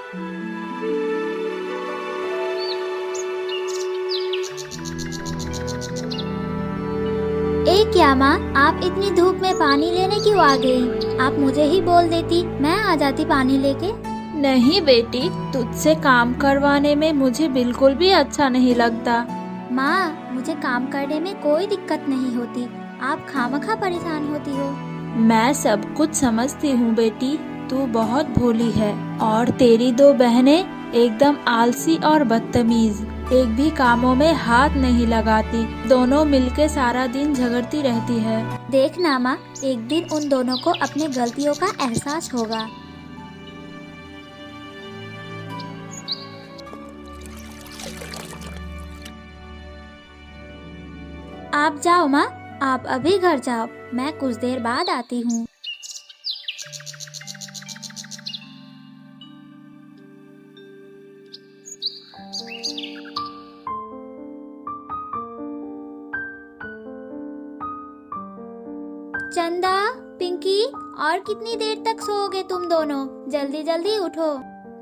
ए क्या माँ, आप इतनी धूप में पानी लेने क्यों आ गई? आप मुझे ही बोल देती, मैं आ जाती पानी लेके। नहीं बेटी, तुझसे काम करवाने में मुझे बिल्कुल भी अच्छा नहीं लगता। माँ, मुझे काम करने में कोई दिक्कत नहीं होती, आप खामखा परेशान होती हो। मैं सब कुछ समझती हूँ बेटी, तू बहुत भोली है और तेरी दो बहनें एकदम आलसी और बदतमीज, एक भी कामों में हाथ नहीं लगाती, दोनों मिलके सारा दिन झगड़ती रहती है। देखना माँ, एक दिन उन दोनों को अपने गलतियों का एहसास होगा। आप जाओ माँ, आप अभी घर जाओ, मैं कुछ देर बाद आती हूँ। चंदा, पिंकी, और कितनी देर तक सोओगे तुम दोनों? जल्दी जल्दी उठो,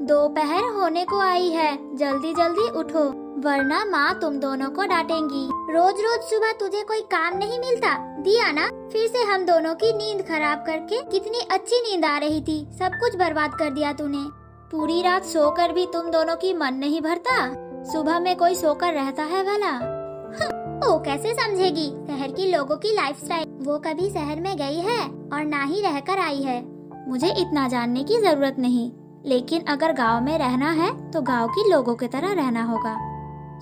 दोपहर होने को आई है, जल्दी जल्दी उठो, वरना माँ तुम दोनों को डांटेंगी। रोज रोज सुबह तुझे कोई काम नहीं मिलता, दिया ना? फिर से हम दोनों की नींद खराब करके, कितनी अच्छी नींद आ रही थी, सब कुछ बर्बाद कर दिया तूने। पूरी रात सोकर भी तुम दोनों की मन नहीं भरता, सुबह में कोई सोकर रहता है भला? वो कैसे समझेगी शहर की लोगों की लाइफस्टाइल? वो कभी शहर में गई है और ना ही रहकर आई है, मुझे इतना जानने की जरूरत नहीं। लेकिन अगर गांव में रहना है तो गांव के लोगों की तरह रहना होगा।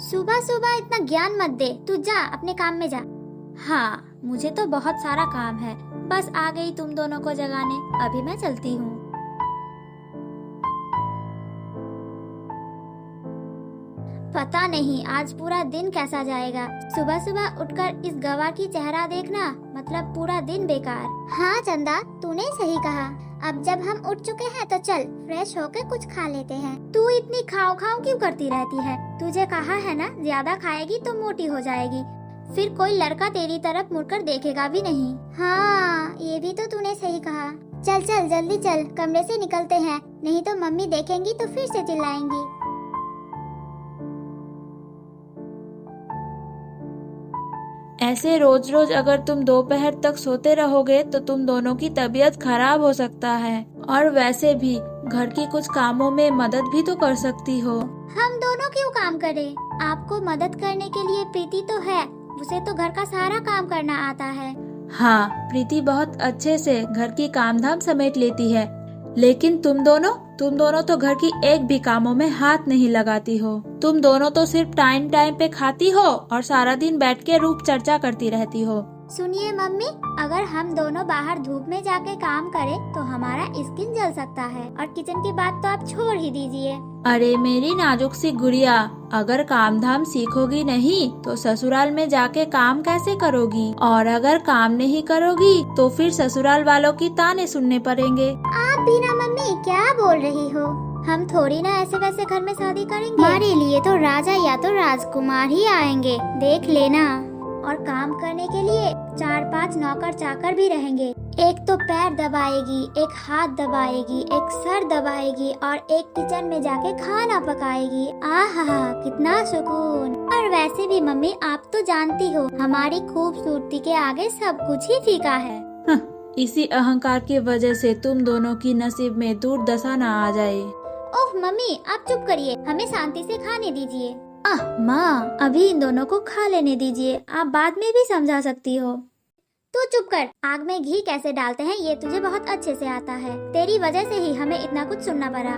सुबह सुबह इतना ज्ञान मत दे, तू जा अपने काम में जा। हाँ, मुझे तो बहुत सारा काम है, बस आ गई तुम दोनों को जगाने, अभी मैं चलती हूँ। पता नहीं आज पूरा दिन कैसा जाएगा। सुबह सुबह उठकर इस गवाह की चेहरा देखना, मतलब पूरा दिन बेकार। हाँ चंदा, तूने सही कहा। अब जब हम उठ चुके हैं तो चल फ्रेश होकर कुछ खा लेते हैं। तू इतनी खाओ खाओ क्यों करती रहती है? तुझे कहा है ना, ज्यादा खाएगी तो मोटी हो जाएगी, फिर कोई लड़का तेरी तरफ मुड़कर देखेगा भी नहीं। हाँ, ये भी तो तूने सही कहा। चल चल जल्दी चल, कमरे से निकलते हैं, नहीं तो मम्मी देखेंगी तो फिर से चिल्लाएंगी। ऐसे रोज रोज अगर तुम दोपहर तक सोते रहोगे तो तुम दोनों की तबीयत खराब हो सकता है, और वैसे भी घर की कुछ कामों में मदद भी तो कर सकती हो। हम दोनों क्यों काम करें? आपको मदद करने के लिए प्रीति तो है, उसे तो घर का सारा काम करना आता है। हाँ, प्रीति बहुत अच्छे से घर की काम धाम समेट लेती है, लेकिन तुम दोनों तो घर की एक भी कामों में हाथ नहीं लगाती हो। तुम दोनों तो सिर्फ टाइम टाइम पे खाती हो और सारा दिन बैठ के रूप चर्चा करती रहती हो। सुनिए मम्मी, अगर हम दोनों बाहर धूप में जाके काम करें तो हमारा स्किन जल सकता है, और किचन की बात तो आप छोड़ ही दीजिए। अरे मेरी नाजुक सी गुड़िया, अगर काम धाम सीखोगी नहीं तो ससुराल में जाके काम कैसे करोगी? और अगर काम नहीं करोगी तो फिर ससुराल वालों की ताने सुनने पड़ेंगे। आप भी ना मम्मी, क्या बोल रही हो? हम थोड़ी ना ऐसे वैसे घर में शादी करेंगे, हमारे लिए तो राजा या तो राजकुमार ही आएंगे, देख लेना। और काम करने के लिए 4-5 नौकर चाकर भी रहेंगे, एक तो पैर दबाएगी, एक हाथ दबाएगी, एक सर दबाएगी, और एक किचन में जाके खाना पकाएगी। आहा, कितना सुकून। और वैसे भी मम्मी, आप तो जानती हो हमारी खूबसूरती के आगे सब कुछ ही फीका है। इसी अहंकार की वजह से तुम दोनों की नसीब में दुर्दशा न आ जाए। ओह मम्मी, आप चुप करिए, हमें शांति से खाने दीजिए। माँ, अभी इन दोनों को खा लेने दीजिए, आप बाद में भी समझा सकती हो। तू चुप कर, आग में घी कैसे डालते हैं ये तुझे बहुत अच्छे से आता है, तेरी वजह से ही हमें इतना कुछ सुनना पड़ा।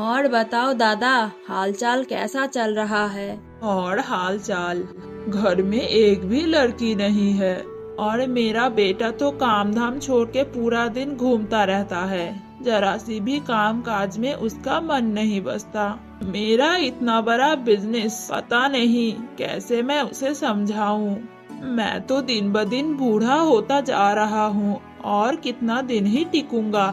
और बताओ दादा, हालचाल कैसा चल रहा है? और हालचाल, घर में एक भी लड़की नहीं है, और मेरा बेटा तो काम धाम छोड़ के पूरा दिन घूमता रहता है, जरा सी भी काम काज में उसका मन नहीं बसता। मेरा इतना बड़ा बिजनेस, पता नहीं कैसे मैं उसे समझाऊं। मैं तो दिन ब दिन बूढ़ा होता जा रहा हूँ, और कितना दिन ही टिकूंगा,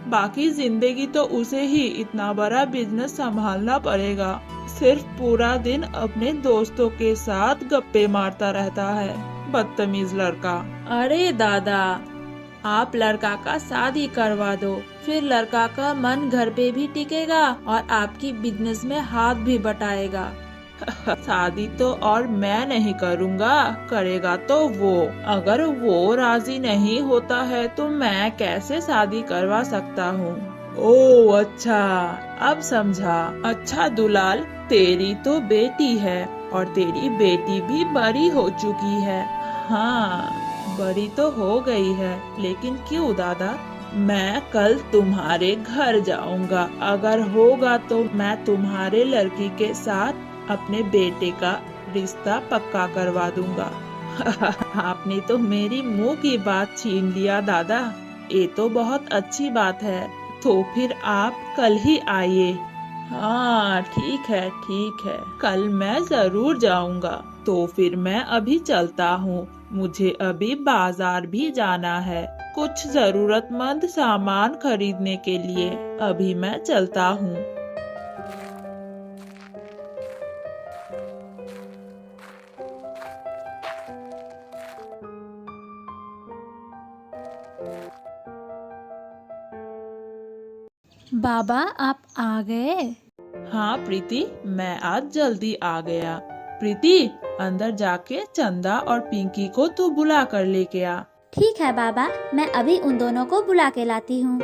बाकी जिंदगी तो उसे ही इतना बड़ा बिजनेस संभालना पड़ेगा। सिर्फ पूरा दिन अपने दोस्तों के साथ गप्पे मारता रहता है, बदतमीज लड़का। अरे दादा, आप लड़का का शादी करवा दो, फिर लड़का का मन घर पे भी टिकेगा और आपकी बिजनेस में हाथ भी बटाएगा। शादी तो और मैं नहीं करूँगा, करेगा तो वो। अगर वो राजी नहीं होता है तो मैं कैसे शादी करवा सकता हूँ? ओह अच्छा, अब समझा। अच्छा दुलाल, तेरी तो बेटी है और तेरी बेटी भी बड़ी हो चुकी है। हाँ, बड़ी तो हो गई है, लेकिन क्यों दादा? मैं कल तुम्हारे घर जाऊंगा, अगर होगा तो मैं तुम्हारे लड़की के साथ अपने बेटे का रिश्ता पक्का करवा दूंगा। आपने तो मेरी मुंह की बात छीन लिया दादा, ये तो बहुत अच्छी बात है। तो फिर आप कल ही आइए। हाँ ठीक है, कल मैं जरूर जाऊंगा। तो फिर मैं अभी चलता हूँ, मुझे अभी बाजार भी जाना है कुछ जरूरतमंद सामान खरीदने के लिए। अभी मैं चलता हूँ। बाबा आप आ गए? हाँ प्रीति, मैं आज जल्दी आ गया। प्रीति, अंदर जाके चंदा और पिंकी को तू बुला कर लेके आ। ठीक है बाबा, मैं अभी उन दोनों को बुला के लाती हूँ।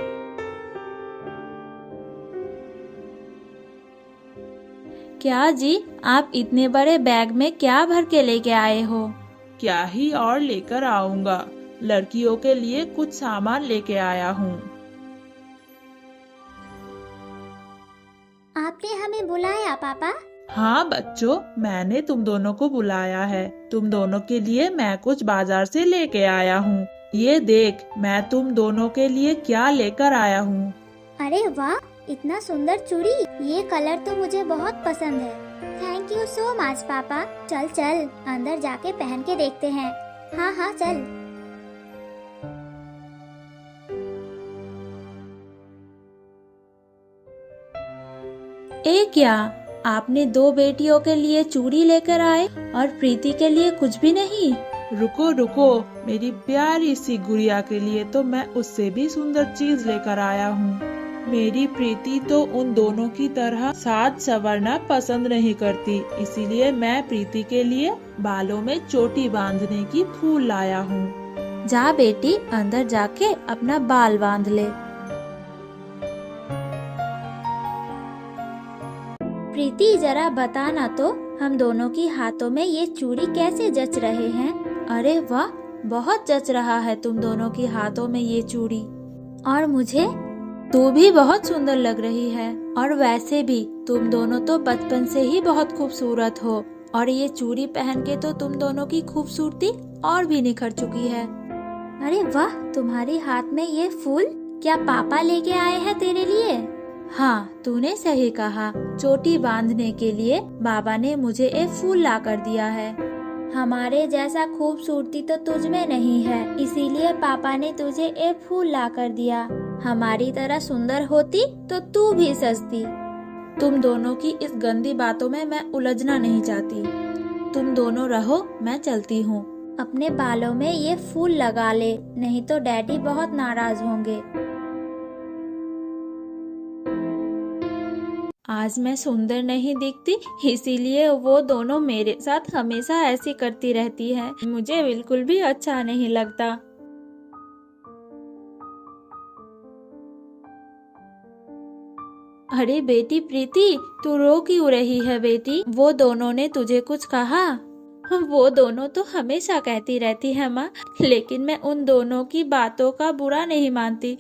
क्या जी, आप इतने बड़े बैग में क्या भर के लेके आए हो? क्या ही और लेकर आऊंगा, लड़कियों के लिए कुछ सामान लेके आया हूँ। आपने हमें बुलाया पापा? हाँ बच्चों, मैंने तुम दोनों को बुलाया है। तुम दोनों के लिए मैं कुछ बाजार से लेके आया हूँ। ये देख, मैं तुम दोनों के लिए क्या लेकर आया हूँ। अरे वाह, इतना सुंदर चूड़ी, ये कलर तो मुझे बहुत पसंद है। थैंक यू सो मच पापा। चल चल, अंदर जाके पहन के देखते हैं। हाँ हाँ चल। ए क्या, आपने दो बेटियों के लिए चूड़ी लेकर आए और प्रीति के लिए कुछ भी नहीं? रुको रुको, मेरी प्यारी सी गुड़िया के लिए तो मैं उससे भी सुंदर चीज लेकर आया हूँ। मेरी प्रीति तो उन दोनों की तरह साज संवरना पसंद नहीं करती, इसीलिए मैं प्रीति के लिए बालों में चोटी बांधने की फूल लाया हूँ। जा बेटी, अंदर जाके अपना बाल बांध ले। प्रीति जरा बताना तो, हम दोनों की हाथों में ये चूड़ी कैसे जच रहे हैं? अरे वाह, बहुत जच रहा है तुम दोनों की हाथों में ये चूड़ी। और मुझे? तू भी बहुत सुंदर लग रही है, और वैसे भी तुम दोनों तो बचपन से ही बहुत खूबसूरत हो, और ये चूड़ी पहन के तो तुम दोनों की खूबसूरती और भी निखर चुकी है। अरे वाह, तुम्हारे हाथ में ये फूल क्या पापा लेके आए हैं तेरे लिए? हाँ, तूने सही कहा, चोटी बांधने के लिए बाबा ने मुझे एक फूल ला कर दिया है। हमारे जैसा खूबसूरती तो तुझ में नहीं है, इसीलिए पापा ने तुझे एक फूल ला कर दिया। हमारी तरह सुंदर होती तो तू भी सजती। तुम दोनों की इस गंदी बातों में मैं उलझना नहीं चाहती। तुम दोनों रहो, मैं चलती हूँ। अपने बालों में ये फूल लगा ले, नहीं तो डैडी बहुत नाराज होंगे। आज मैं सुंदर नहीं दिखती, इसीलिए वो दोनों मेरे साथ हमेशा ऐसी करती रहती है। मुझे बिल्कुल भी अच्छा नहीं लगता। अरे बेटी प्रीति, तू रो क्यों रही है बेटी? वो दोनों ने तुझे कुछ कहा? वो दोनों तो हमेशा कहती रहती है माँ, लेकिन मैं उन दोनों की बातों का बुरा नहीं मानती।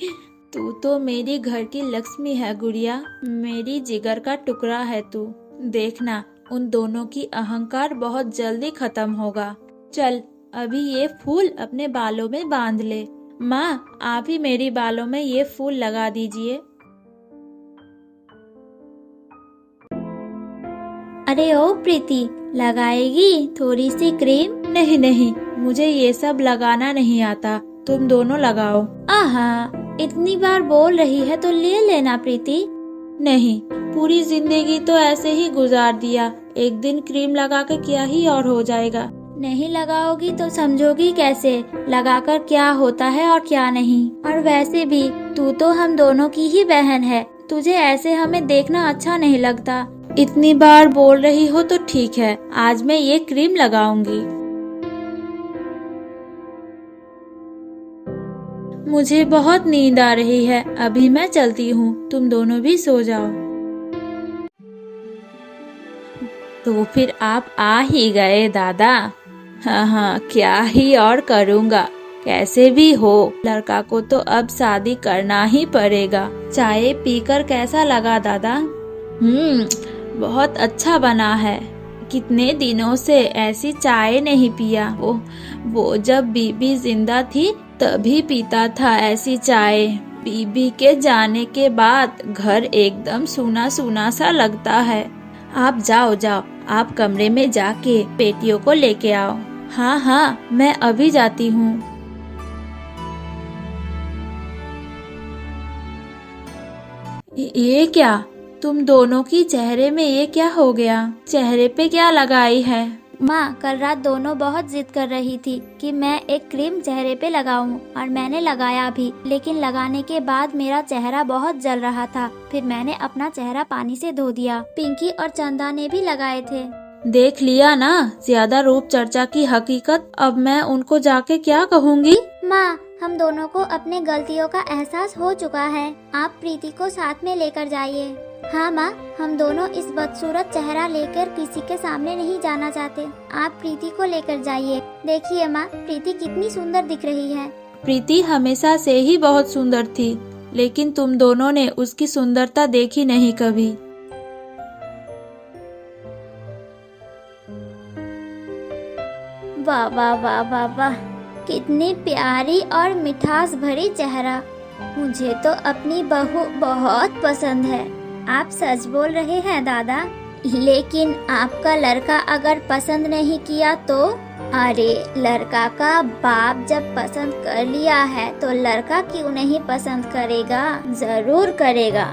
तू तो मेरी घर की लक्ष्मी है गुड़िया, मेरी जिगर का टुकड़ा है तू। देखना, उन दोनों की अहंकार बहुत जल्दी खत्म होगा। चल, अभी ये फूल अपने बालों में बांध ले। माँ, आप ही मेरी बालों में ये फूल लगा दीजिए। अरे ओ प्रीति, लगाएगी थोड़ी सी क्रीम? नहीं नहीं, मुझे ये सब लगाना नहीं आता, तुम दोनों लगाओ। आहा, इतनी बार बोल रही है तो ले लेना प्रीति। नहीं, पूरी जिंदगी तो ऐसे ही गुजार दिया, एक दिन क्रीम लगा के क्या ही और हो जाएगा। नहीं लगाओगी तो समझोगी कैसे लगाकर क्या होता है और क्या नहीं। और वैसे भी तू तो हम दोनों की ही बहन है, तुझे ऐसे हमें देखना अच्छा नहीं लगता। इतनी बार बोल रही हो तो ठीक है, आज मैं ये क्रीम लगाऊंगी। मुझे बहुत नींद आ रही है, अभी मैं चलती हूँ, तुम दोनों भी सो जाओ। तो फिर आप आ ही गए दादा। हाँ, क्या ही और करूँगा, कैसे भी हो लड़का को तो अब शादी करना ही पड़ेगा। चाय पीकर कैसा लगा दादा? बहुत अच्छा बना है। कितने दिनों से ऐसी चाय नहीं पिया। वो जब बीबी जिंदा थी तभी पीता था ऐसी चाय। बीबी के जाने के बाद घर एकदम सूना सूना सा लगता है। आप जाओ, आप कमरे में जाके बेटियों को लेके आओ। हाँ, मैं अभी जाती हूँ। ये क्या, तुम दोनों की चेहरे में ये क्या हो गया? चेहरे पे क्या लगाई है? माँ, कल रात दोनों बहुत जिद कर रही थी कि मैं एक क्रीम चेहरे पे लगाऊं और मैंने लगाया भी, लेकिन लगाने के बाद मेरा चेहरा बहुत जल रहा था। फिर मैंने अपना चेहरा पानी से धो दिया। पिंकी और चंदा ने भी लगाए थे। देख लिया ना ज्यादा रूप चर्चा की हकीकत। अब मैं उनको जाके क्या कहूँगी? माँ, हम दोनों को अपने गलतियों का एहसास हो चुका है। आप प्रीति को साथ में लेकर जाइए। हाँ माँ, हम दोनों इस बदसूरत चेहरा लेकर किसी के सामने नहीं जाना चाहते। आप प्रीति को लेकर जाइए। देखिए माँ, प्रीति कितनी सुंदर दिख रही है। प्रीति हमेशा से ही बहुत सुंदर थी, लेकिन तुम दोनों ने उसकी सुंदरता देखी नहीं कभी। वाह वाह वाह वाह वाह, कितनी प्यारी और मिठास भरी चेहरा। मुझे तो अपनी बहू बहुत पसंद है। आप सच बोल रहे हैं दादा, लेकिन आपका लड़का अगर पसंद नहीं किया तो? अरे, लड़का का बाप जब पसंद कर लिया है तो लड़का क्यों नहीं पसंद करेगा? जरूर करेगा।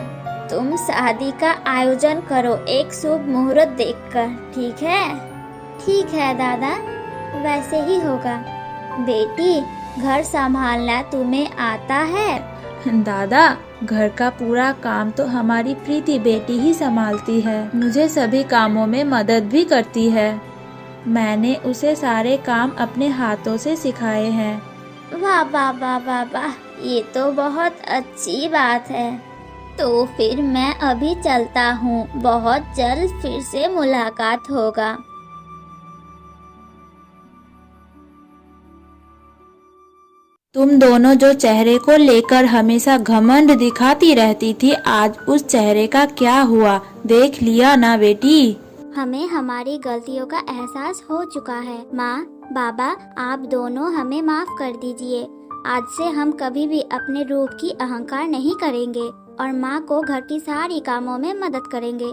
तुम शादी का आयोजन करो एक शुभ मुहूर्त देखकर, ठीक है? ठीक है दादा, वैसे ही होगा। बेटी, घर संभालना तुम्हें आता है? दादा, घर का पूरा काम तो हमारी प्रीति बेटी ही संभालती है। मुझे सभी कामों में मदद भी करती है। मैंने उसे सारे काम अपने हाथों से सिखाए हैं। वाह वाह वाह वाह वाह, ये तो बहुत अच्छी बात है। तो फिर मैं अभी चलता हूँ, बहुत जल्द फिर से मुलाकात होगा। तुम दोनों जो चेहरे को लेकर हमेशा घमंड दिखाती रहती थी, आज उस चेहरे का क्या हुआ देख लिया ना बेटी? हमें हमारी गलतियों का एहसास हो चुका है। माँ, बाबा, आप दोनों हमें माफ कर दीजिए। आज से हम कभी भी अपने रूप की अहंकार नहीं करेंगे और माँ को घर की सारी कामों में मदद करेंगे।